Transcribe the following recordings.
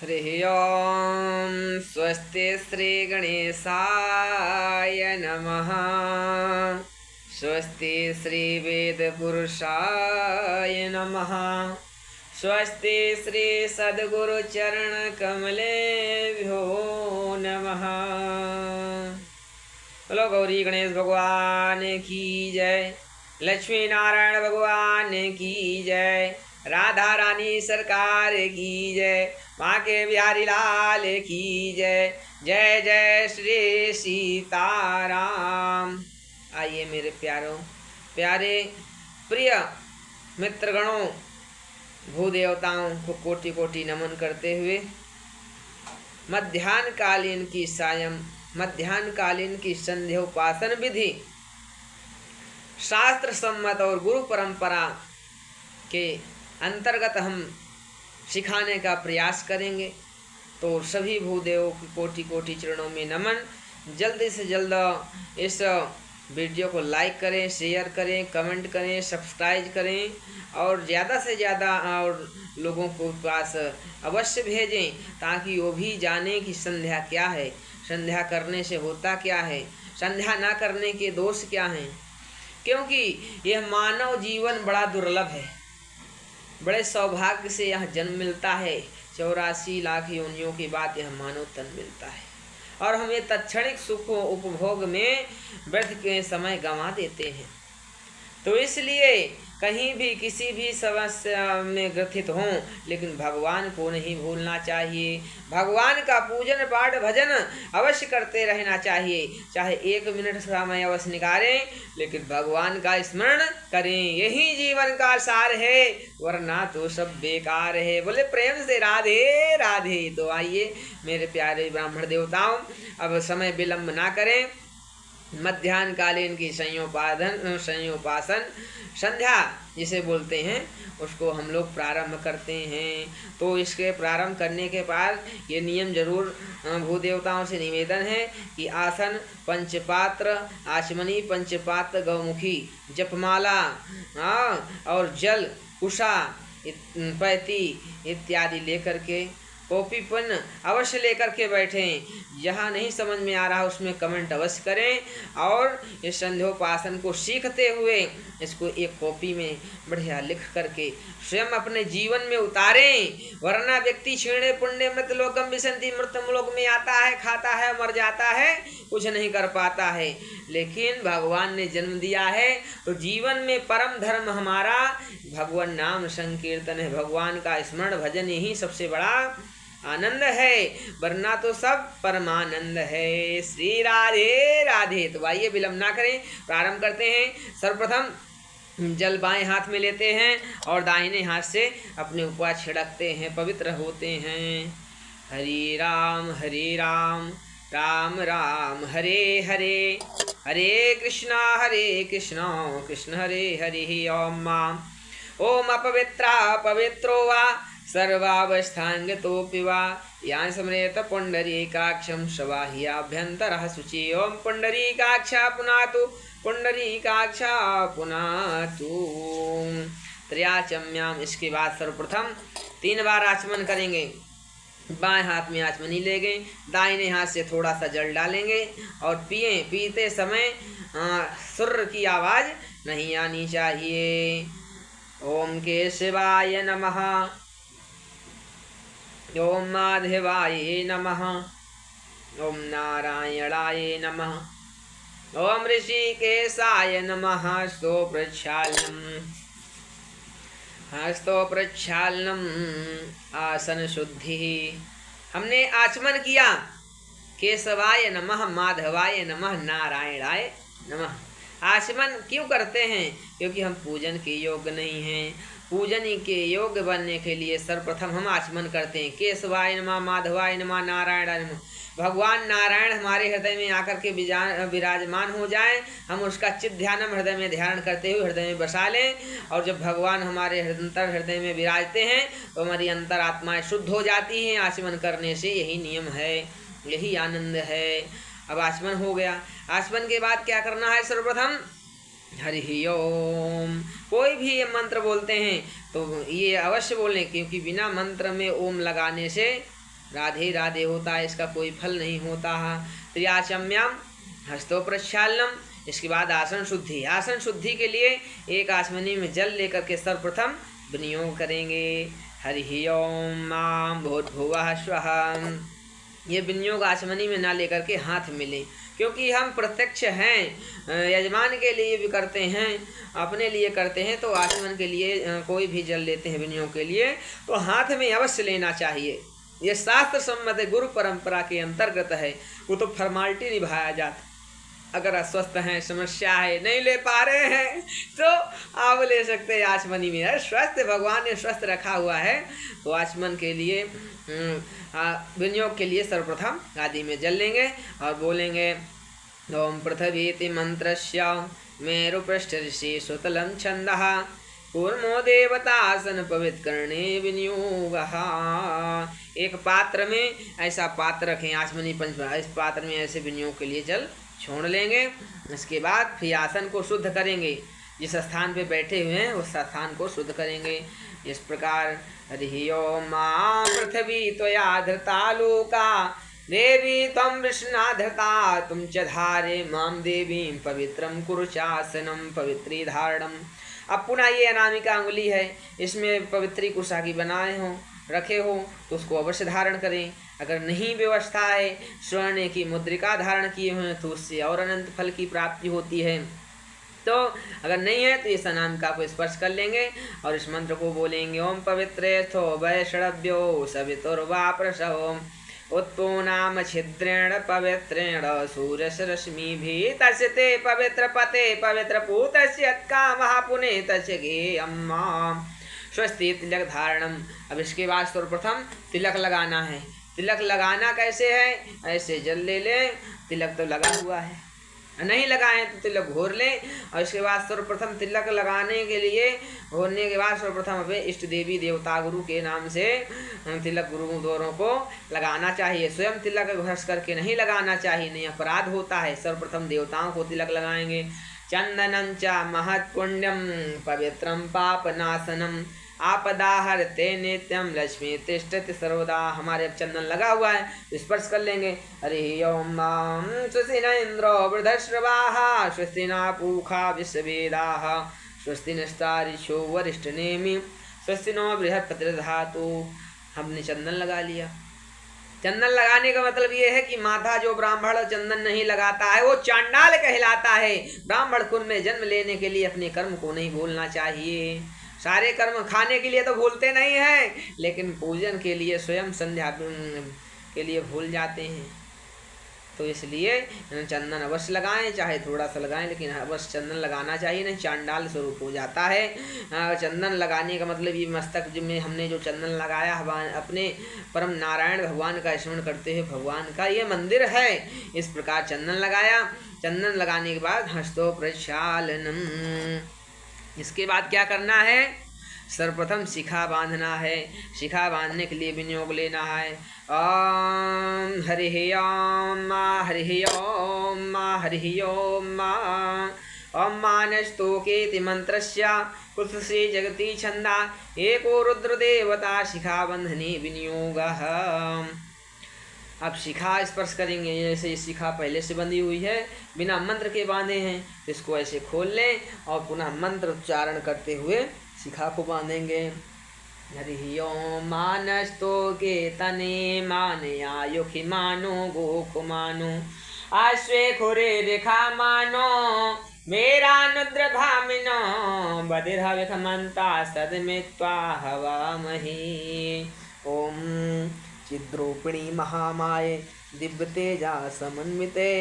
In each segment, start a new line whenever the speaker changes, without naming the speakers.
हरिः ओं स्वस्ति श्रीगणेशाय नमः। स्वस्ति श्रीवेदपुरुषाय नमः। स्वस्ति श्री सद्गुरुचरणकमलेभ्यो नमः। बोलो गौरी गणेश भगवान की जय, लक्ष्मी नारायण भगवान की जय, राधा रानी सरकार की जय, माँ के बिहारी लाल की जय। जय जय श्री सीताराम। आइए मेरे प्यारों, प्यारे प्रिय मित्रगणों, भूदेवताओं को कोटि कोटि नमन करते हुए मध्याह्न कालीन की संध्योपासन विधि शास्त्र सम्मत और गुरु परंपरा के अंतर्गत हम सिखाने का प्रयास करेंगे। तो सभी भूदेवों की कोटि कोटि चरणों में नमन। जल्दी से जल्द इस वीडियो को लाइक करें, शेयर करें, कमेंट करें, सब्सक्राइब करें और ज़्यादा से ज़्यादा और लोगों को पास अवश्य भेजें, ताकि वो भी जाने कि संध्या क्या है, संध्या करने से होता क्या है, संध्या ना करने के दोष क्या हैं। क्योंकि यह मानव जीवन बड़ा दुर्लभ है, बड़े सौभाग्य से यह जन्म मिलता है। 84 लाख योनियों के बाद यह मानव तन मिलता है और हम ये तत्क्षणिक सुख उपभोग में व्यर्थ के समय गंवा देते हैं। तो इसलिए कहीं भी किसी भी समस्या में ग्रथित हों, लेकिन भगवान को नहीं भूलना चाहिए। भगवान का पूजन पाठ भजन अवश्य करते रहना चाहिए। चाहे 1 मिनट समय अवश्य निकालें, लेकिन भगवान का स्मरण करें। यही जीवन का सार है, वरना तो सब बेकार है। बोले प्रेम से राधे राधे। तो आइए मेरे प्यारे ब्राह्मण देवताओं, अब समय विलंब ना करें। मध्याह्न कालीन की संध्योपासन संध्या जिसे बोलते हैं, उसको हम लोग प्रारंभ करते हैं। तो इसके प्रारंभ करने के बाद ये नियम जरूर भूदेवताओं से निवेदन है कि आसन, पंचपात्र, आचमनी, पंचपात्र, गौमुखी, जपमाला और जल, कुशा, पैती इत्यादि लेकर के, कॉपी पेन अवश्य लेकर के बैठें। जहाँ नहीं समझ में आ रहा उसमें कमेंट अवश्य करें और इस संध्योपासन को सीखते हुए इसको एक कॉपी में बढ़िया लिख करके स्वयं अपने जीवन में उतारें। वरना व्यक्ति क्षीणे पुण्य मृत लोकम विशन्ति, मृत्यु लोक में आता है, खाता है, मर जाता है, कुछ नहीं कर पाता है। लेकिन भगवान ने जन्म दिया है तो जीवन में परम धर्म हमारा भगवान नाम संकीर्तन है। भगवान का स्मरण भजन यही सबसे बड़ा आनंद है, वरना तो सब परमानंद है। श्री राधे राधे। तो आइए विलंब ना करें, प्रारंभ करते हैं। सर्वप्रथम जल बाएं हाथ में लेते हैं और दाहिने हाथ से अपने ऊपर छिड़कते हैं, पवित्र होते हैं। हरे राम राम राम हरे हरे, हरे कृष्णा कृष्ण हरे हरे। ओम अपवित्रा पवित्रो वा सर्वावस्थांगतोऽपि वा यान् स्मरेत पुण्डरीकाक्षं सवाह्याभ्यन्तरः शुचि। ओम पुण्डरीकाक्षा पुनातु, पुण्डरीकाक्षा पुनातु। त्रयाचम्याम। इसके बाद सर्वप्रथम 3 बार आचमन करेंगे। बाएं हाथ में आचमनी लेंगे, दाहिने हाथ से थोड़ा सा जल डालेंगे और पीते समय सुर की आवाज़ नहीं आनी चाहिए। ओम केशवाय नमः, ओम माधवाय नमः, ओम नारायणाय नमः, ओम ऋषिकेशाय नमः। हस्तो प्रक्षालनम आसन शुद्धि। हमने आचमन किया। केशवाय नमः, माधवाय नमः, नारायणाय नमः। आचमन क्यों करते हैं? क्योंकि हम पूजन के योग्य नहीं हैं। पूजन के योग्य बनने के लिए सर्वप्रथम हम आचमन करते हैं। केशवाय नमः, माधवाय नमः, नारायणाय नमः। भगवान नारायण हमारे हृदय में आकर के विराजमान हो जाएं, हम उसका चित्त ध्यानम हृदय में ध्यान करते हुए हृदय में बसा लें। और जब भगवान हमारे हृदय में विराजते हैं तो हमारी अंतरात्माएं शुद्ध हो जाती हैं आचमन करने से। यही नियम है, यही आनंद है। अब आचमन हो गया। आचमन के बाद क्या करना है? सर्वप्रथम हरि ओम। कोई भी ये मंत्र बोलते हैं तो ये अवश्य बोलें, क्योंकि बिना मंत्र में ओम लगाने से राधे राधे होता है, इसका कोई फल नहीं होता है। त्रियाचम्याम हस्तो प्रक्षालनम, इसके बाद आसन शुद्धि। आसन शुद्धि के लिए एक आचमनी में जल लेकर के सर्वप्रथम विनियोग करेंगे। हरि ओम मां भूर्भुवः स्वः। ये विनियोग आचमनी में ना लेकर के हाथ मिले, क्योंकि हम प्रत्यक्ष हैं, यजमान के लिए भी करते हैं, अपने लिए करते हैं। तो आचमन के लिए कोई भी जल लेते हैं विनियोग के लिए, तो हाथ में अवश्य लेना चाहिए। ये शास्त्र सम्मत है, गुरु परंपरा के अंतर्गत है। वो तो फॉर्मालिटी निभाया जाता। अगर अस्वस्थ हैं, समस्या है, नहीं ले पा रहे हैं, तो आप ले सकते हैं आचमनी में। है स्वस्थ, भगवान ने स्वस्थ रखा हुआ है। तो आचमन के लिए विनियोग के लिए सर्वप्रथम आदि में जल लेंगे और बोलेंगे ओम पृथ्वीति मंत्रस्य मेरुपृष्ठ ऋषि सुतलं छंदः कूर्मो देवतासन पवित्र करणे विनियोगः। एक पात्र में ऐसा पात्र रखें, आचमनी पंच, इस पात्र में ऐसे विनियोग के लिए जल छोड़ लेंगे। इसके बाद फिर आसन को शुद्ध करेंगे, जिस स्थान पे बैठे हुए हैं उस स्थान को शुद्ध करेंगे। इस प्रकार हरि ओम मां पृथ्वी त्वया धृता लोका देवी त्वं विष्णा धृता तुम च धारे मां देवीं पवित्रं कुरु चासनं पवित्री धारणम। अब पुनः ये अनामिका अंगुली है, इसमें पवित्री कुशा की बनाए हो, रखे हो, तो उसको अवश्य धारण करें। अगर नहीं व्यवस्था है, स्वर्ण की मुद्रिका धारण किए हुए हैं, तो उससे और अनंत फल की प्राप्ति होती है। तो अगर नहीं है तो इस अनामिका को स्पर्श कर लेंगे और इस मंत्र को बोलेंगे ओम पवित्रेस्थो वैष्णव्यो सवितुर्वा प्रसवो उत्पो नाम छिद्रेण पवित्रेण सूर्यरश्मि भी तस्य ते पवित्र पते पवित्र पूतस्य कामः पुने तस्य गेयम्मा स्वस्ति तिलक धारणम। अब इसके बाद सर्वप्रथम तिलक लगाना है। तिलक लगाना कैसे है? ऐसे जल ले लें, तिलक तो लगा हुआ है, नहीं लगाएं तो तिलक घोर लें। और इसके बाद सर्वप्रथम तिलक लगाने के लिए, घोरने के बाद सर्वप्रथम अपने इष्ट देवी देवता गुरु के नाम से तिलक गुरु दोनों को लगाना चाहिए। स्वयं तिलक घस करके नहीं लगाना चाहिए, नहीं अपराध होता है। सर्वप्रथम देवताओं को तिलक लगाएंगे। चंदनं च महत्पुण्यम पवित्रम पापनाशनम आपदाहरते नित्यम लक्ष्मी तिष्ठति सर्वदा। हमारे अब चंदन लगा हुआ है, तो स्पर्श कर लेंगे। हरि ओम स्वस्ति न इंद्रो वृद्धश्रवाः स्वस्ति न पूषा विश्ववेदाः स्वस्ति नस्तारिषो वरिष्ठनेमि स्वस्ति नो बृहस्पतिर्दधातु। हमने चंदन लगा लिया। चंदन लगाने का मतलब ये है कि माथा जो ब्राह्मण चंदन नहीं लगाता है वो चांडाल कहलाता है। ब्राह्मण कुल में जन्म लेने के लिए अपने कर्म को नहीं भूलना चाहिए। सारे कर्म खाने के लिए तो भूलते नहीं हैं, लेकिन पूजन के लिए स्वयं संध्या के लिए भूल जाते हैं। तो इसलिए चंदन अवश्य लगाएं, चाहे थोड़ा सा लगाएं, लेकिन अवश्य चंदन लगाना चाहिए, नहीं चांडाल स्वरूप हो जाता है। चंदन लगाने का मतलब ये मस्तक में हमने जो चंदन लगाया, अपने परम नारायण भगवान का स्मरण करते हुए भगवान का ये मंदिर है, इस प्रकार चंदन लगाया। चंदन लगाने के बाद हस्तो प्रक्षालनम। इसके बाद क्या करना है? सर्वप्रथम शिखा बांधना है। शिखा बांधने के लिए विनियोग लेना है। ओम हरि ओम हरि ओम हरि ओम ओम मानस्तोकेति मंत्रस्य कुत्से जगति छंदा एको रुद्रदेवता शिखा बंधने विनियोगः। अब शिखा स्पर्श करेंगे। जैसे शिखा पहले से बंधी हुई है, बिना मंत्र के बांधे हैं, तो इसको ऐसे खोल लें और पुनः मंत्र उच्चारण करते हुए शिखा को बांधेंगे। हरि ओम मानस्तो के तने मानया युखि मानो गोखु मानो आश्वे खुरे रेखा मानो मेरा नुद्र धामिनो बधिर्हविखमंता सदमित्वा हवामहि। ओम चिद्रूपिणी महामाये दिव्य तेजा समन्विते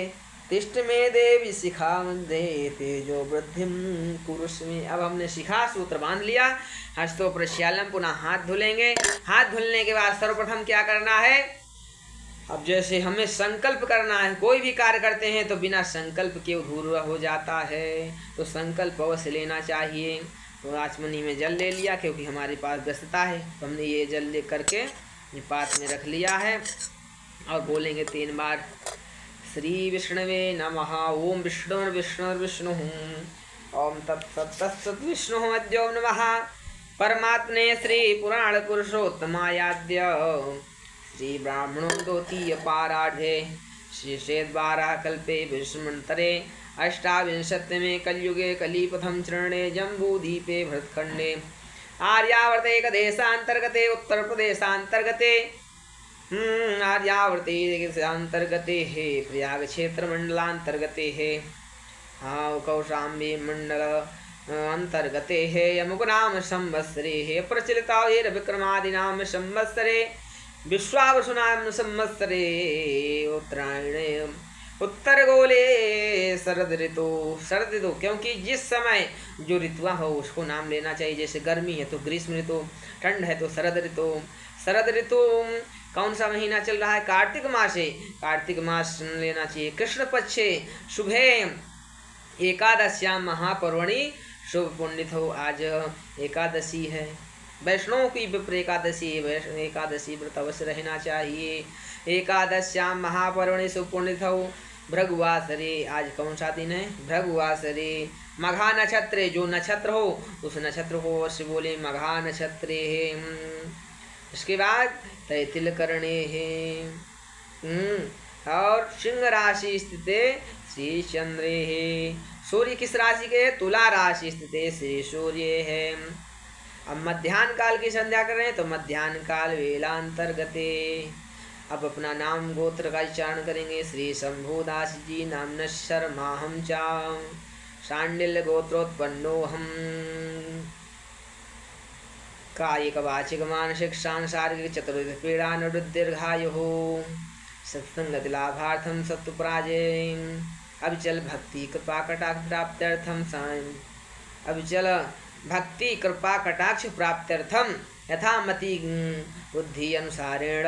तिष्ठ में देवी शिखा दे तेजो वृद्धिम कुरुष्मी। अब हमने शिखा सूत्र बांध लिया। हस्तो प्रक्षालनम, पुनः हाथ धुलेंगे। हाथ धुलने के बाद सर्वप्रथम क्या करना है? अब जैसे हमें संकल्प करना है, कोई भी कार्य करते हैं तो बिना संकल्प के अधूरा हो जाता है, तो संकल्प अवश्य लेना चाहिए। तो आचमनी में जल ले लिया, क्योंकि हमारे पास व्यस्तता है, तो हमने ये जल ले करके ये पात्र में रख लिया है और बोलेंगे 3 बार श्री विष्णवे नमः। ओम विष्णुर्विष्णुर्विष्णु ओम तत्सत् विष्णु अद्यो नमः परमात्मने श्री पुराण पुरुषोत्तमायाद्य श्री ब्राह्मणो द्वितीय पाराढ्ये शीर्षेद्वारा कल्पे विष्णुमन्तरे अष्टाविंशतिमे कलियुगे कलिपथं चरणे जम्बूद्वीपे भरतखण्डे आर्यावर्ते देशान्तर्गते उत्तर प्रदेशान्तर्गते आर्यावर्ते देशान्तर्गते हे प्रयाग क्षेत्र मंडलान्तर्गते हे कौशाम्बी मंडल अंतर्गते हे यमुक नाम संवत्सरे हे प्रचलितावेर विक्रमादिनाम संवत्सरे विश्वावसु नाम संवत्सरे उत्तरायणे उत्तर गोले शरद ऋतु क्योंकि जिस समय जो ऋतुआ हो उसको नाम लेना चाहिए। जैसे गर्मी है तो ग्रीष्म ऋतु, ठंड है तो शरद ऋतु। कौन सा महीना चल रहा है? कार्तिक मास है, कार्तिक मास लेना चाहिए। कृष्ण पक्षे शुभे एकादश्याम महापर्वणि शुभ पुण्यत हो। आज एकादशी है, वैष्णव की विप्र एकादशी, एकादशी व्रत अवश्य रहना चाहिए। एकादश्याम महापर्वणि शुभ पुण्यत हो। भृगुवासरे, आज कौन सा दिन है? भृगुवासरे। मघा नक्षत्रे, जो नक्षत्र हो उस नक्षत्र को अवश्य बोले मघा नक्षत्रे है। इसके बाद तैतिल करणे है। और सिंह राशि स्थित श्री चंद्रे है। सूर्य किस राशि के? तुला राशि स्थित श्री सूर्य है। अब मध्याह्न काल की संध्या कर रहे हैं तो मध्याह्न काल वेलांतर्गते। अब अपना नाम गोत्र का उच्चारण करेंगे। श्री शंभुदास जी नाम शर्मा हम चा शांडिल्य गोत्रोत्पन्नो हम। कायिक वाचिक मानसिक सांसारिक चतुर्विध पीड़ा निवृत्तिर्घायुः सत्संगति लाभार्थम सत्व पराजय अविचल भक्ति कृपा कटाक्ष प्राप्त्यर्थम अविचल भक्ति कृपा कटाक्ष प्राप्त्यर्थम यथामति बुद्धि अनुसारेण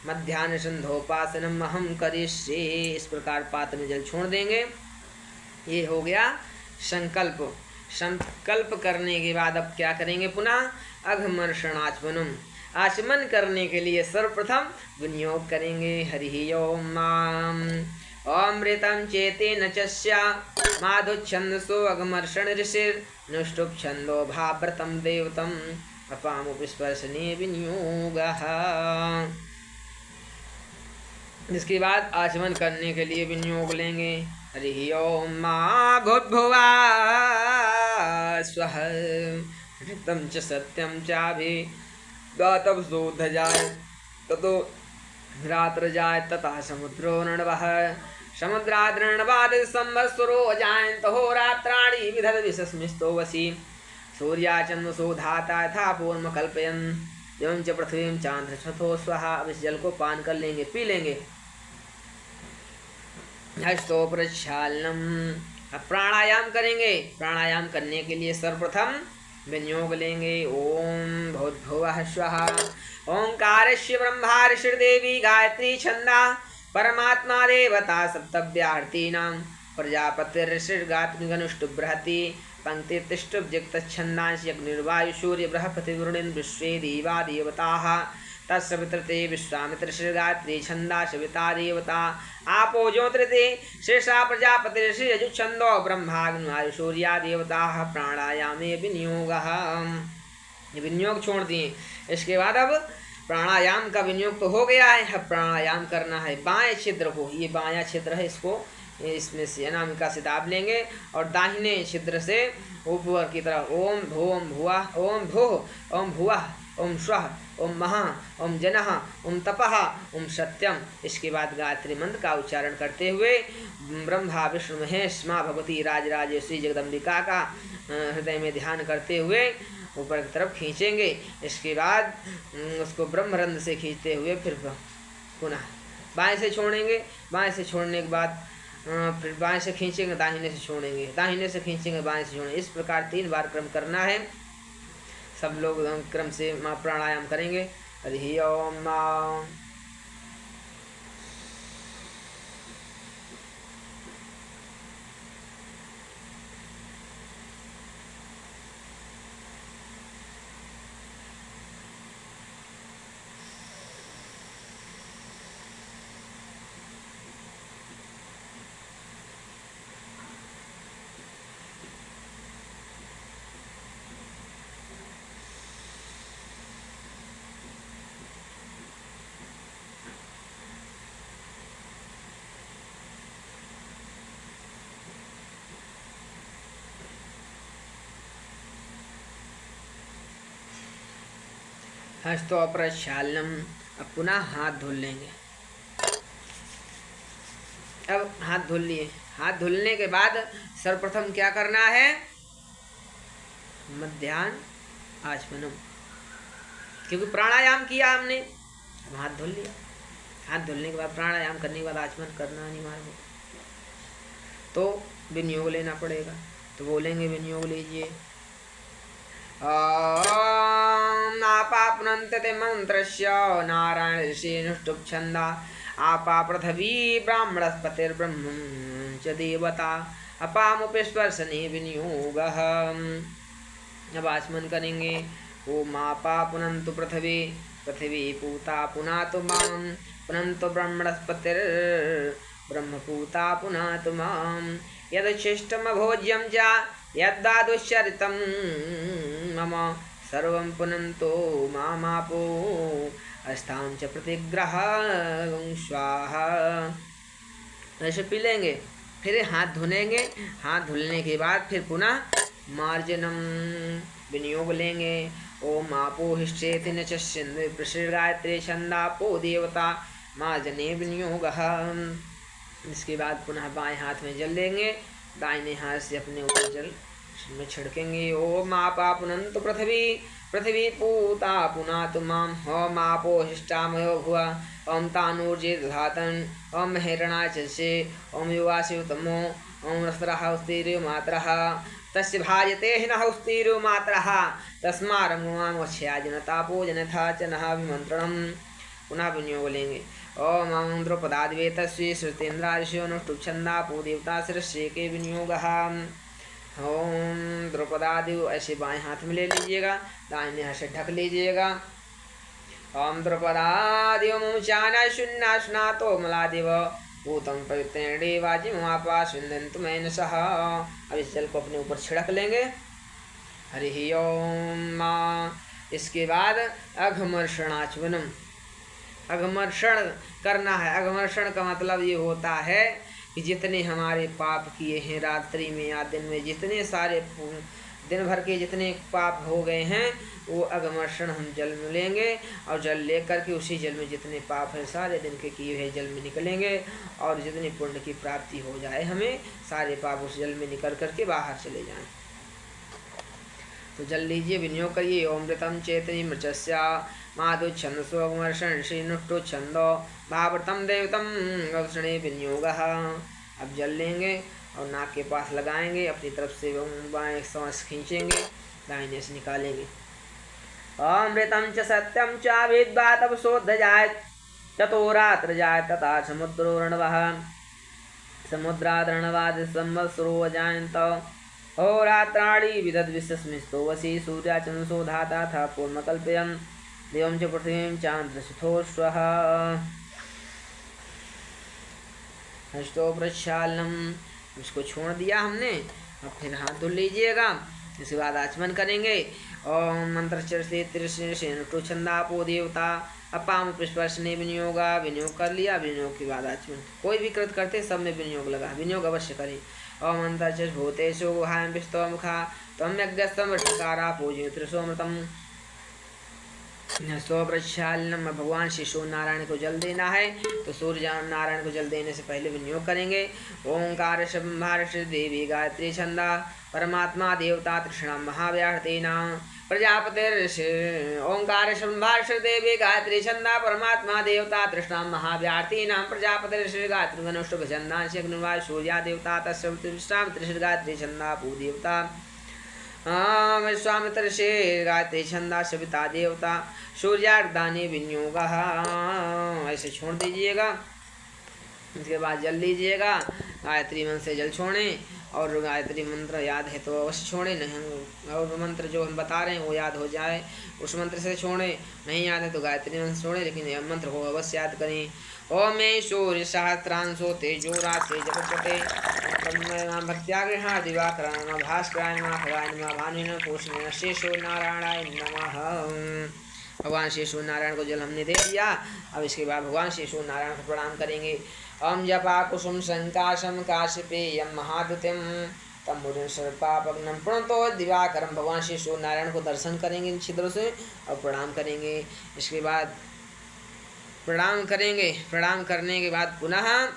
मध्याह्न संध्योपासनम अहम करिष्ये। इस प्रकार पात्र में जल छोड़ देंगे। ये हो गया संकल्प। संकल्प करने के बाद अब क्या करेंगे? पुनः अघमर्षणाचमनम, आचमन करने के लिए सर्वप्रथम विनियोग करेंगे। हरि ओम अमृतम चेतेन चस्या माधुच्छन्दसो अघमर्षण ऋषिर नुष्टुप छंदो भाव्रतम देवतम अपामुपस्पर्शने विनियोगः। इसके बाद आचमन करने के लिए विनियोग लेंगे। हरि ओम भूर्भुवः स्वः ऋतं च सत्यं चाभिघातवसोऽध्याय ततो रात्रजाय तथा समुद्रो नृवः समुद्राद्रणवाद संवत्सरो अजायन्त होरात्राणि विदध विशस्मिस्तो वसि सूर्याचन्द्रसो धाता यथा पूर्व कल्पयन् एवं च पृथ्वीं चांद्रछथो स्वाहा। अब इस जल को पान कर लेंगे, पी लेंगे। हस्तो प्रक्षालनम, अब प्राणायाम करेंगे। प्राणायाम करने के लिए सर्वप्रथम विनियोग लेंगे। ओम भूर्भुवः स्वः ओंकारस्य ब्रह्मा ऋषिर्देवी गायत्री छंदा परमात्मा देवता सप्तव्याहर्तीनां प्रजापतिर्षिर्गात्रिगनुष्टुबृहति पंक्तिर्तिष्ठुब्जक्तच्छन्दांसि अग्निर्वायु सूर्य बृहस्पति वरुणेन विश्वे देवा देवताः तत्सवितृते विश्वामित्रश्रीगात्री छंदा सविता देवता आपो ज्योतिर्ते शेषा प्रजापति यजुच्छंदो ब्रह्माग्निवायु सूर्या देवताः प्राणायामे विनियोगः। विनियोग छोड़ दिए। इसके बाद अब प्राणायाम का विनियोग तो हो गया है। अब प्राणायाम करना है बाएं छिद्र को। ये बायां छिद्र है, इसको इसमें से अनामिका से दाब लेंगे और दाहिने छिद्र से ऊपर की तरफ ओम भुवः ओम भूः ओम भुवः ओम स्वः ओम महा ओम जनः ओम तपः ओम सत्यम। इसके बाद गायत्री मंत्र का उच्चारण करते हुए ब्रह्मा विष्णु महेश माँ भगवती राजराजेश्वरी जगदम्बिका का हृदय में ध्यान करते हुए ऊपर की तरफ खींचेंगे। इसके बाद उसको ब्रह्मरंध्र से खींचते हुए फिर पुनः बाएं से छोड़ेंगे। बाएं से छोड़ने के बाद फिर बाएं से खींचेंगे, दाहिने से छोड़ेंगे, दाहिने से खींचेंगे, बाएं से छोड़ेंगे। इस प्रकार 3 बार क्रम करना है। सब लोग क्रम से प्राणायाम करेंगे। हरि ओम। हस्तो प्रक्षालनम। अब पुनः हाथ धुल लेंगे। अब हाथ धुल लिए। हाथ धुलने के बाद सर्वप्रथम क्या करना है? मध्याह्न आचमनम, क्योंकि प्राणायाम किया हमने। अब हाथ धुल लिया। हाथ धुलने के बाद प्राणायाम करने के बाद आचमन करना अनिवार्य होगा, तो विनियोग लेना पड़ेगा। तो बोलेंगे विनियोग लीजिए। आपापुनन्ते मंत्रस्य नारायण ऋषिनुष्टुप छंदा आपा पृथ्वी ब्राह्मणस्पतिर्ब्रह्म च देवता अपामुपस्पर्शने विनियोगः। अब आचमन करेंगे। ओम आपा पुनन्तु पृथ्वी पृथ्वी पूता पुनातु मां पुनन्तु ब्रह्मणस्पतिर ब्रह्मपूता पुनातु मां यदुच्छिष्टमभोज्यं च यद्दादुश्चरितं मम सर्वं पुनन्तो मामापो अस्तां च प्रतिग्रह स्वाहा। ऐसे पी लेंगे। फिर हाथ धुलेंगे। हाथ धुलने के बाद फिर पुनः मार्जनम विनियोग लेंगे। ओम आपो हिष्ठेति न च सिन्धु प्रसृगायत्रे छन्दापो देवता मार्जने विनियोगः। इसके बाद पुनः बाएं हाथ में जल लेंगे। दाहिने हाथ से अपने ऊपर जल में छिड़केंगे। ओम आपा पुनन्तु पृथ्वी पृथ्वी पूता पुनातु मां ओम आपो हिष्ठामयो भुवा ओम तानूर्जे दधातन ओम हिरणाचसे ओम युवासितमो ओम रसरः उस्तीर्यो मात्रः तस्य भाजते हिनः उस्तीर्यो मात्रः तस्मारमुक्षया जनतापो जनथा च नः विमन्त्रणम्। पुनः विनियोग लेंगे। ओम द्रौपदादिवेतस्वी श्रुतेन्द्रादिशोनुष्टुप छन्दापो देवता शिरस्ये के विनियोगः। ओम द्रौपदादि ऐसे बाएं हाथ में ले लीजिएगा। दाहिने हाथ से ढक लीजिएगा। ओम द्रौपदादिव मुचाना शून्ना स्नातो मलादिव भूतम पवित्रेणी वाजिमापा सुंदंतु मैन सह। अब इस जल को अपने ऊपर छिड़क लेंगे। हरि ओम। इसके बाद अघमर्षणाचमनम। अघमर्षण करना है। अघमर्षण का मतलब ये होता है कि जितने हमारे पाप किए हैं रात्रि में या दिन में, जितने सारे दिन भर के जितने पाप हो गए हैं वो अघमर्षण हम जल में लेंगे और जल लेकर के उसी जल में जितने पाप हैं सारे दिन के किए हुए जल में निकलेंगे और जितनी पुण्य की प्राप्ति हो जाए हमें सारे पाप उस जल में निकल करके बाहर चले जाएं। तो जल लीजिए, विनियोग करिए। ओमृतम चेतनी मृचस्या माधुच्छंदसो अघमर्षण श्रीनुष्टो छंदो भावृतम देवतम गौषणे विनियोगः। अब जल लेंगे और नाक के पास लगाएंगे। अपनी तरफ से बाएं सांस खींचेंगे, दाहिने से निकालेंगे। अमृतम च सत्यम च विद्वा तब शोध जाय चतुरात्र जाय तथा समुद्रो रणवः समुद्रादरणवाद संवत्सरो जायन्त होरात्राणि विदद् विश्वस्मिस्तो वसी सूर्याचंसो धाता था पूर्णकल्पयन् देवं च पृथ्वीं चान्द्रसुथोष्वः। हस्तो प्रक्षालनम। इसको छोड़ दिया हमने। अब फिर हाथ धुल लीजिएगा। इसके बाद आचमन करेंगे। ओम मंत्रचर्षे त्रिशेनुष्टो छंदापो देवता अपाम पुष्पर्शने विनियोगा। विनियोग कर लिया। विनियोग के बाद आचमन। कोई भी कृत करते सब में विनियोग लगा। विनियोग अवश्य करें। ओम अंतर्चर्ष भूतेषु गुहायां विस्तो मुखा त्वं यज्ञस्थं वृषकारा पूजय त्रिसोमृतम। सो प्रक्षालनम। भगवान श्री सूर्य नारायण को जल देना है तो सूर्य नारायण को जल देने से पहले विनियोग करेंगे। ओंकार शंभार देवी गायत्री छंदा परमात्मा देवता तृष्णा महाव्याहृतेना प्रजापतिर्षि। ओंकार शंभार देवी गायत्री छंदा परमात्मा देवता तृष्णा महाव्याहृतेना प्रजापतिर्षि गायत्री धनुष्टुभ छंदा शग्नुवाय सूर्या देवता तस्य तृष्णा त्रिषि गायत्री छंदा भू देवता विश्वामित्र से गायत्री छंदा सविता देवता सूर्यार्दानी विनियोगः। ऐसे छोड़ दीजिएगा। इसके बाद जल लीजिएगा। गायत्री मंत्र से जल छोड़ें और गायत्री मंत्र याद है तो अवश्य छोड़ें, नहीं और मंत्र जो हम बता रहे हैं वो याद हो जाए उस मंत्र से छोड़ें। नहीं याद है तो गायत्री मंत्र छोड़ें, लेकिन मंत्र को अवश्य याद करें। ओम सूर्य सहस्रांशो तेजो रात्रि जगत्पते भक्त्याग्रहा दिवाकराय भास्कराय नमः खगाय नमः भानुने पूषणे शेषो नारायणाय नमः। भगवान श्री सूर्य नारायण को जल हमने दे दिया। अब इसके बाद भगवान श्री सूर्य नारायण को प्रणाम करेंगे। ओम जपा कुसुम संकाशम काश्यपेयम महाद्युतिम तम मुझे सर्वपापग्नम प्रणतो दिवाकरम। भगवान श्री सूर्य नारायण को दर्शन करेंगे इन छिद्रों से और प्रणाम करेंगे। इसके बाद प्रणाम करेंगे, प्रणाम करने के बाद पुनः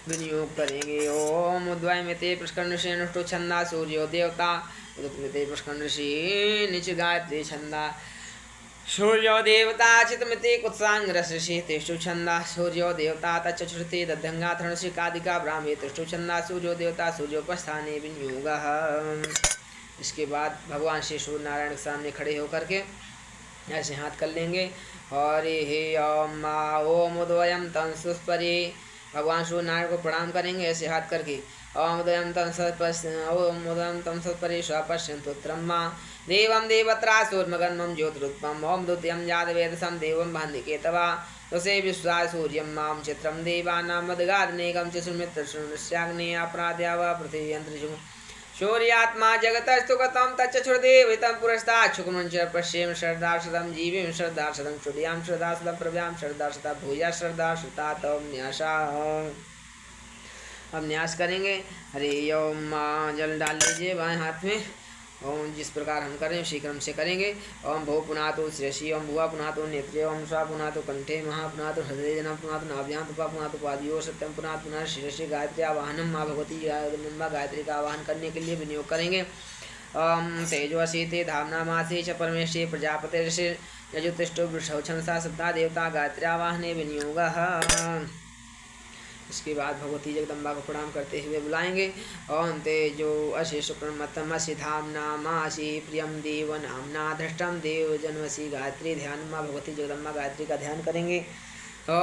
विनियोग करेंगे। ओम उद्वय मिते पुष्कर्ण ऋषि अनुष्टो छंदा सूर्यो देवता उदित पुष्कर्ण ऋषि निच गायत्री छंदा सूर्यो देवता चितमिते कुत्सांग ऋषि तिष्ठु छंदा सूर्यो देवता तच्चुते दध्यंगा थर्णसि कादिका ब्राह्मे तिष्ठु छंदा सूर्यो देवता सूर्योपस्थाने विनियोगः। इसके बाद भगवान श्री सूर्य नारायण के सामने खड़े होकर के ऐसे हाथ कर लेंगे। हरि हे ओम उदयम तम सुस्परे। भगवान सूर्य नारायण को प्रणाम करेंगे ऐसे हाथ करके। ओम उदयम तम सत्परे स्वपश्यन्तुत्रं मा देवं देवत्रा सूर्यमगन्मं ज्योतिरुत्पम। ओम द्वितीयं यादवेदसं देवं भान्तिकेतवा तसे विश्वा सूर्यं मां चित्रं देवानां मदगादनेकं च सुमित्रशृणुस्याग्नेया अपराध्या वा पृथिवी अन्तरिक्षं शौर्यात्मा जगतस्तु गतं तच्चक्षुर्देवितं पुरस्तात् शुक्रं च पश्येम श्रद्धाशतं जीवेम श्रद्धाशतं चुडियां श्रद्धाशतं प्रव्यां श्रद्धाशता भूया श्रद्धाशता तम न्यासा। अब न्यास करेंगे। हरे ओम जल डाल लीजिए बाएं हाथ में। ओम जिस प्रकार हम करें उसी क्रम से करेंगे। ओम भो पुनातु शिरसि ओम भुवा पुनातु नेत्रे ओम स्वा पुनातु कंठे महा पुनातु हृदय जन पुनातु नाभ्यां तुपा पुनातु पादियो सत्यम पुनातु पुनः शिरसि गायत्री आवाहनम माँ भगवती जगदम्बा गायत्री का आवाहन करने के लिए विनियोग करेंगे। ओम तेजोसी ते धामना मासी च परमेश्वरी प्रजापति ऋषि यजुतिष्ठो वृषभछंसा सप्ताह देवता गायत्री आवाहने विनियोगः। इसके बाद भगवती जगदम्बा को प्रणाम करते हुए बुलाएंगे। ओम तेजो अशेष प्रणमतमसि धामना मासी प्रियम देव नामना धृष्टम देव जन्मसी गायत्री ध्यान माँ भगवती जगदम्बा गायत्री का ध्यान करेंगे। ओम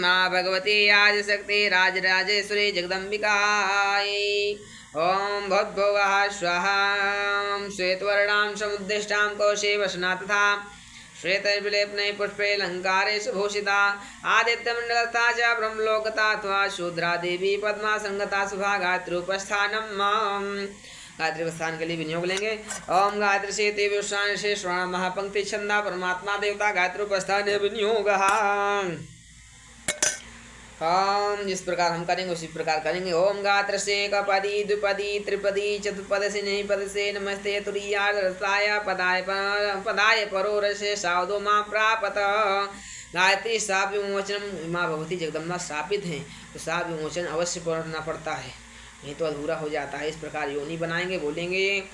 माँ भगवती आदि शक्ति राजराजेश्वरी जगदम्बिकायै। ओम भद्भुवः स्वाहा। श्वेतवर्णां समुद्दिष्टां कौशे वसना तथा श्वेतैर्विलेपनै पुष्पैरलङ्कारेषु भूषिता आदित्यमण्डलस्था च ब्रह्मलोकता त्वा शूद्रा देवी पद्मा संगता शुभा गायत्रोपस्थानम। गायत्री स्थान के लिए विनियोग लेंगे। ओम गायत्री से देवी श्रावण से श्रवण महापंक्ति छंदा परमात्मा देवता गायत्रोपस्थान विनियोगः। ओम जिस प्रकार हम करेंगे उसी प्रकार करेंगे। ओम गात्र से कपदी द्विपदी त्रिपदी चतुपद से नहीं पद से नमस्ते तुरीयाय पदाय परो रसे सावधो माँ प्रापत। गायत्री साप विमोचन माँ भगवती जगदम्बा स्थापित हैं तो साप विमोचन अवश्य करना पड़ता है, नहीं तो अधूरा हो जाता है। इस प्रकार योनि बनाएंगे, बोलेंगे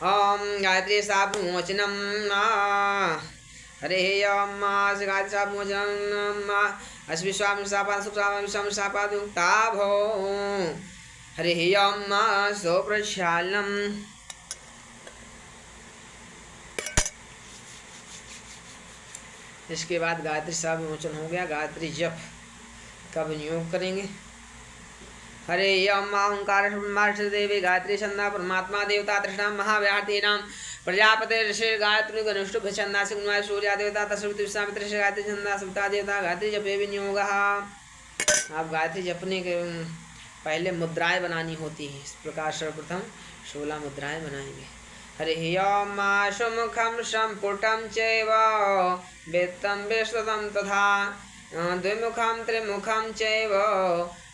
ओम गायत्री साप विमोचनम हरे ओम गायत्री साप विमोचनम अश्विश्वामिशापादुक्ता भो हरे ओम सो प्रक्षालनम। इसके बाद गायत्री साप विमोचन हो गया। गायत्री जप का विनियोग करेंगे। हरे ओम ओंकार देवी गायत्री छंदा परमात्मा देवता तृष्णा महाव्याहती नाम प्रजापति ऋषि गायत्री गनुष्टुभ छंदा सिंह सूर्या देवता तस्वीर विश्वामित्र गायत्री छंदा सप्ताह देवता गायत्री जपे विनियोगः। आप गायत्री जपने के पहले मुद्राएं बनानी होती हैं। इस प्रकार सर्वप्रथम 16 मुद्राएं बनाएंगे। हरे ओम सुमुखम संपुटम चैव वित्तम विस्तृतम तथा द्विमुखम त्रिमुखम चैव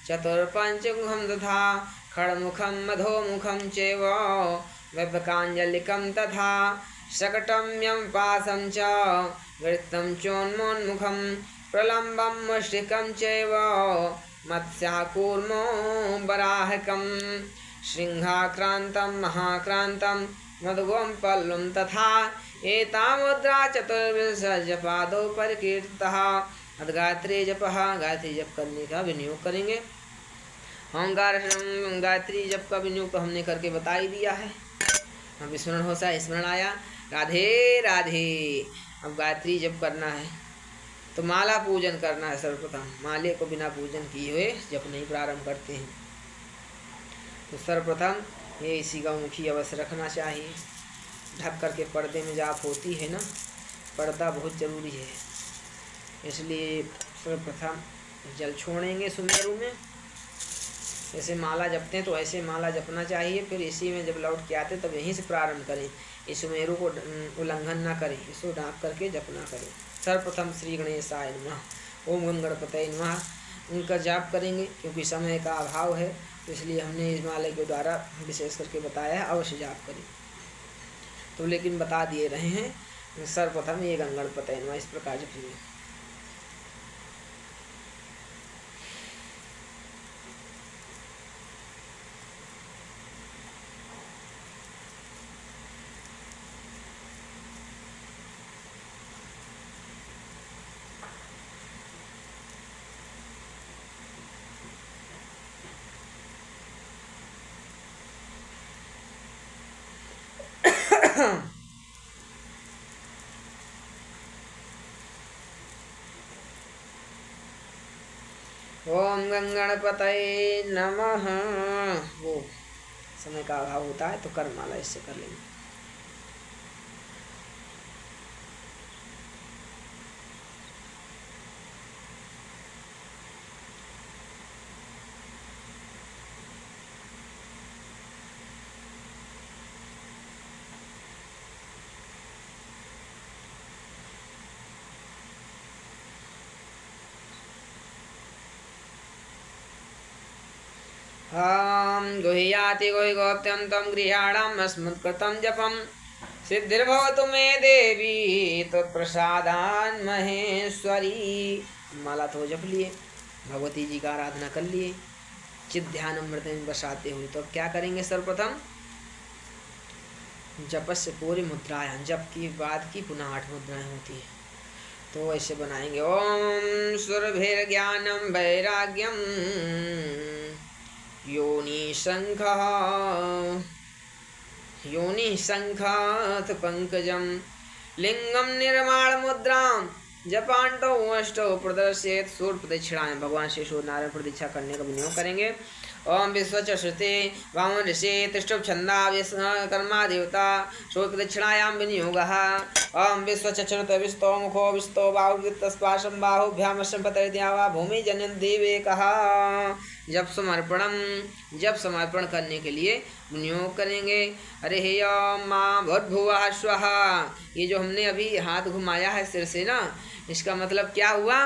चतुर्पंचमुखम तथा खड़मुखम मधोमुखम चैव व्यपकांजलिकं तथा शकटम्यं पासं च वृत्तं चोन्मोन्मुखं प्रलम्बं मुष्टिकं चैव मत्स्याकूर्मो वराहकं सिंहाक्रान्तं महाक्रान्तं मधुगों पल्लुं तथा एता मुद्रा चतुर्विंशतिपादौ परिकीर्तितः। अथ गायत्री जपः गायत्री जप करने का विनियोग करेंगे। ओंकार गायत्री जप का विनियोग तो हमने करके बता ही दिया है। अब स्मरण हो सा स्मरण आया राधे राधे। अब गायत्री जप करना है तो माला पूजन करना है। सर्वप्रथम माले को बिना पूजन किए हुए जप नहीं प्रारंभ करते हैं। तो सर्वप्रथम ये इसी गौमुखी अवश्य रखना चाहिए। ढक करके पर्दे में जाप होती है ना, पर्दा बहुत जरूरी है। इसलिए सर्वप्रथम जल छोड़ेंगे सुमेरु में। जैसे माला जपते हैं तो ऐसे माला जपना चाहिए। फिर इसी में जब लौट के आते तब यहीं से प्रारंभ करें। इस सुमेरु को उल्लंघन ना करें, इसको ढाँक करके जपना करें। सर्वप्रथम श्री गणेशाय नमः। ओम गणपतये नमः। उनका जाप करेंगे, क्योंकि समय का अभाव है तो इसलिए हमने हिमालय के द्वारा विशेष करके बताया है, अवश्य जाप करें। तो लेकिन बता दिए रहे हैं, सर्वप्रथम ये गंगणपतये नमः इस प्रकार जपेंगे। ओम गंगणपतये नमः। वो समय का अभाव होता है तो कर्ममाला इससे कर लेंगे। गुह्याति गुह्यगोप्त्यं तं गृहाणाम् अस्मत्कृतं जपं सिद्धिर्भवतु मे देवी त्वत्प्रसादान् महेश्वरी। माला तो जप लिए, भगवती जी का आराधना कर लिए, चित्त ध्यान अमृत में बसाते हुए, तो अब क्या करेंगे? सर्वप्रथम जपस्य पूरी मुद्राएं, जप की बाद की पुनः 8 मुद्राएं होती है, तो ऐसे बनाएंगे। ओम सुरभिर्ज्ञानं वैराग्यम योनि शंखाथ पंकजम लिंगम निर्माण मुद्राम जपांटो अष्टो प्रदर्शित। सूर्य प्रदक्षिणाएं भगवान श्री सूर्य नारायण प्रदीक्षा करने का विनियोग करेंगे। ओम विश्वचश्रुते वामन ऋषि तिष्ठुप छंदा कर्मा देवता सूर्य प्रदक्षिणायां विनियोगः। ओम विश्वचश्रुत विस्तो मुखो विस्तो बाहुर्वित्तस्पाशं बाहुभ्याम पतरिद्यावा भूमि जनन देवेकः। जब समर्पण करने के लिए विनियोग करेंगे। अरे हे माँ भूर्भुवः स्वः, ये जो हमने अभी हाथ घुमाया है सिर से ना, इसका मतलब क्या हुआ?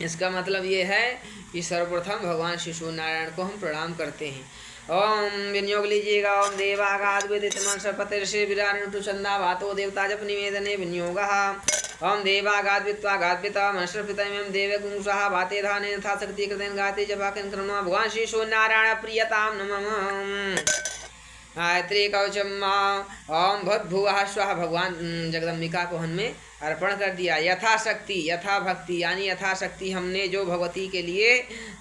इसका मतलब ये है कि सर्वप्रथम भगवान श्री सूर्यनारायण को हम प्रणाम करते हैं। ओम विनियोग लीजिएगा। ओम देवागाद विदित मनसपते ऋषि विरानुटु छंदा वातो देवता जप निवेदने विनियोगः। ओम देवागाद वित्वागाद पिता मनसपितमें देव गुंसः वाते धाने यथा शक्ति कृतेन गाते जपाकन कर्म। भगवान श्री सूर्यनारायण प्रियताम नमः। गायत्री कवचम ओम भूर्भुवः स्वः, भगवान जगदम्बिका को हमने अर्पण कर दिया। यथाशक्ति, यथा भक्ति यानी यथाशक्ति हमने जो भगवती के लिए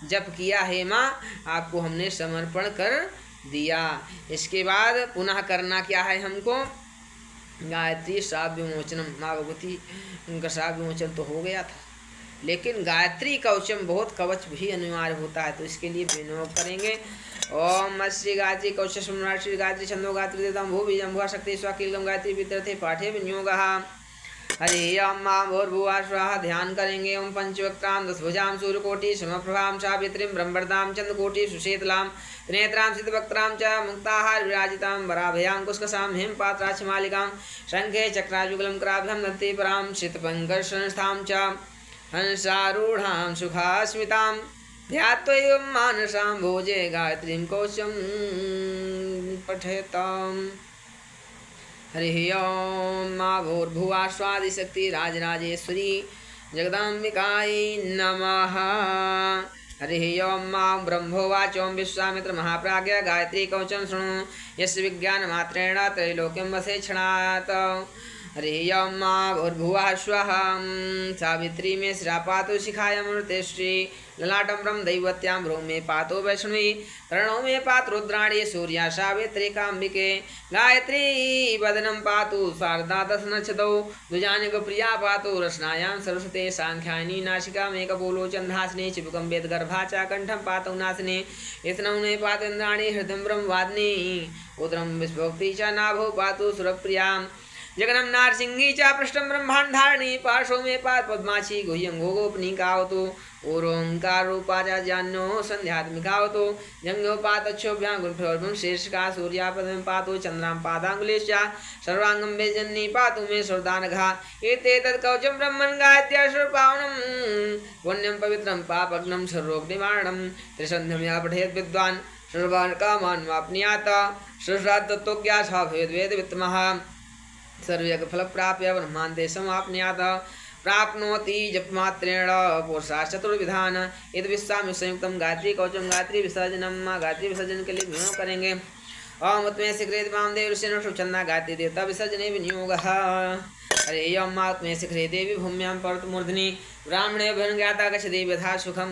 जप किया है माँ, आपको हमने समर्पण कर दिया। इसके बाद पुनः करना क्या है हमको? गायत्री श्राप विमोचनम। माँ भगवती उनका श्राप विमोचन तो हो गया था, लेकिन गायत्री कवचम बहुत कवच भी अनिवार्य होता है, तो इसके लिए विनियोग करेंगे। ओम श्री गायत्री कवच सम्राट श्री गायत्री छंदो गायत्री देवतां भू बीजं शक्ति स्वाकीलगम गायत्री वितरते पाठे विनियोगः। हरे ओम मां भूर्भुवः स्वः। ध्यान करेंगे। ओम पंचवक्त्रां दशभुजां सूर्यकोटि समप्रभां सावित्रीं ब्रह्मवर्दां चंद्रकोटि सुशीतलां त्रिनेत्रां सिद्धवक्त्रां च मुक्ताहार विराजितां वराभयां कुस्कसां हेमपात्राक्षमालिकां शंखे चक्राजुगलं कराभ्यं दत्ते परां शीतपङ्कजसंस्थां च हंसारूढां सुखास्मितां ध्यात्वैवं मानसां भोजे गायत्रीं कवचं पठेताम्। हरि ओम माँ भूर्भुवः स्वादिशक्ति राजराजेश्वरी जगदम्बिकायै नमः। हरि ओम माँ ब्रह्मोवाच ओम विश्वामित्र महाप्राज्ञ गायत्री कवचं शृणु यस्य विज्ञानमात्रेण त्रैलोक्यं वसेक्षणात्। हरि ओम माँ भूर्भुवः स्वः। सावित्री में श्रापातु शिखायामृते श्री ललाटं ब्रह्म दैवत्यां भ्रूं मे पातो वैष्णवी कर्णो मे पात रुद्राणी सूर्या सावित्री काम्बिके गायत्री वदनं पातु शारदा दशनक्षतौ द्विजानिकप्रिया पातु रसनायां सरस्वते सांख्यायनी नासिका मेकपोलो चन्दासने चिबुकं वेदगर्भा च कण्ठं पातौ नासने इतनौ मे पातेन्द्राणि हृदयं ब्रह्मवादिनी उदरं विश्वभक्ति च नाभो पातु सुरप्रियां जगनम नारसिंही च पृष्ठम ब्रह्मांड धारणी पार्श्व में पाद पद्माक्षी गुह्यं गोगोपनिकावतु ओरोंकारोपाचान्यो संध्यात्मिकावतु जंगोपातक्षोभ्यां गुंठोर्भं शीर्षका सूर्यापदं पातु चंद्रां पादांगुलेश्च सर्वांगं वेजन्नी पातु मे सुरदानघा एते तत्कवचं ब्रह्मन् गायत्र्याशुरपावनं पुण्यं पवित्रं पापग्नं सर्वोग्निमारणं त्रिसन्ध्यं या पठेत् विद्वान् सर्वान् कामान् वाप्नुयात् श्रुष्टात् तत्त्वज्ञासा भेद वित्तमः सर्वयज्ञफलप्राप्य ब्रह्मान्ते समाप्नुयात् प्राप्नोति जपमात्रेण पुरुषा चतुर्विधान यद विश्वाम संयुक्तम गायत्री कवचम गायत्री विसर्जनम गायत्री विसर्जन के लिए विनियोग करेंगे। ओम उत्मे शिखरेत वामदेव ऋषिण शुचंदा गायत्री देवता विसर्जने विनियोगः। अरे यम आत्मे शिखरे देवी भूम्यां परतमूर्धनि ब्राह्मणे ज्ञाता गच्छति व्यथा सुखम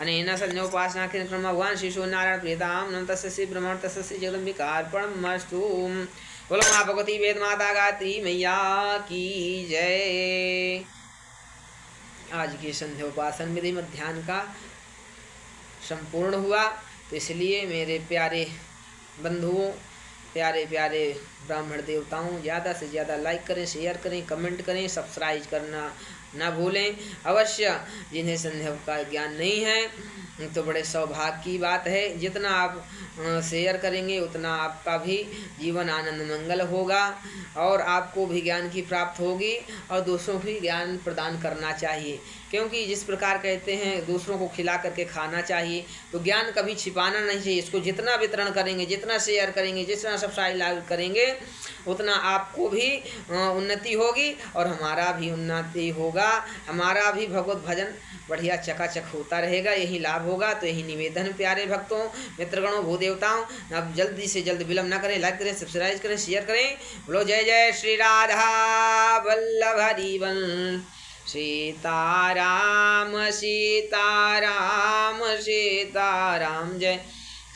अनेन संज्ञोपासना क्रम भगवान शिशु नारायण प्रीतां नम तस्य ब्रह्मण तस्य जगदम्बिकार्पणमस्तु। बोलो माँ भगवती वेद माता गायत्री मैया की जय। आज की संध्या उपासन विधि मध्याह्न का संपूर्ण हुआ, तो इसलिए मेरे प्यारे बंधुओं, प्यारे प्यारे ब्राह्मण देवताओं, ज़्यादा से ज़्यादा लाइक करें, शेयर करें, कमेंट करें, सब्सक्राइब करना ना भूलें अवश्य। जिन्हें संध्या का ज्ञान नहीं है तो बड़े सौभाग्य की बात है, जितना आप शेयर करेंगे उतना आपका भी जीवन आनंद मंगल होगा और आपको भी ज्ञान की प्राप्त होगी और दूसरों को भी ज्ञान प्रदान करना चाहिए, क्योंकि जिस प्रकार कहते हैं दूसरों को खिला करके खाना चाहिए, तो ज्ञान कभी छिपाना नहीं चाहिए। इसको जितना वितरण करेंगे, जितना शेयर करेंगे, जितना सब्सक्राइब करेंगे, उतना आपको भी उन्नति होगी और हमारा भी उन्नति होगा, हमारा भी भगवत भजन बढ़िया चकाचक होता रहेगा, यही लाभ होगा। तो यही निवेदन प्यारे भक्तों, मित्रगणों, भूदेवताओं, अब जल्दी से जल्द विलम्ब न करें, लाइक करें, सब्सक्राइब करें, शेयर करें। बोलो जय जय श्री राधा वल्लभ हरि वंश। सीताराम सीताराम सीताराम जय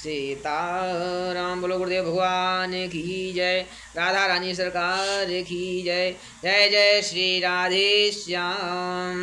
सीताराम। बोलो गुरुदेव भगवान की जय, राधा रानी सरकार की जय। जय जय श्री राधे श्याम।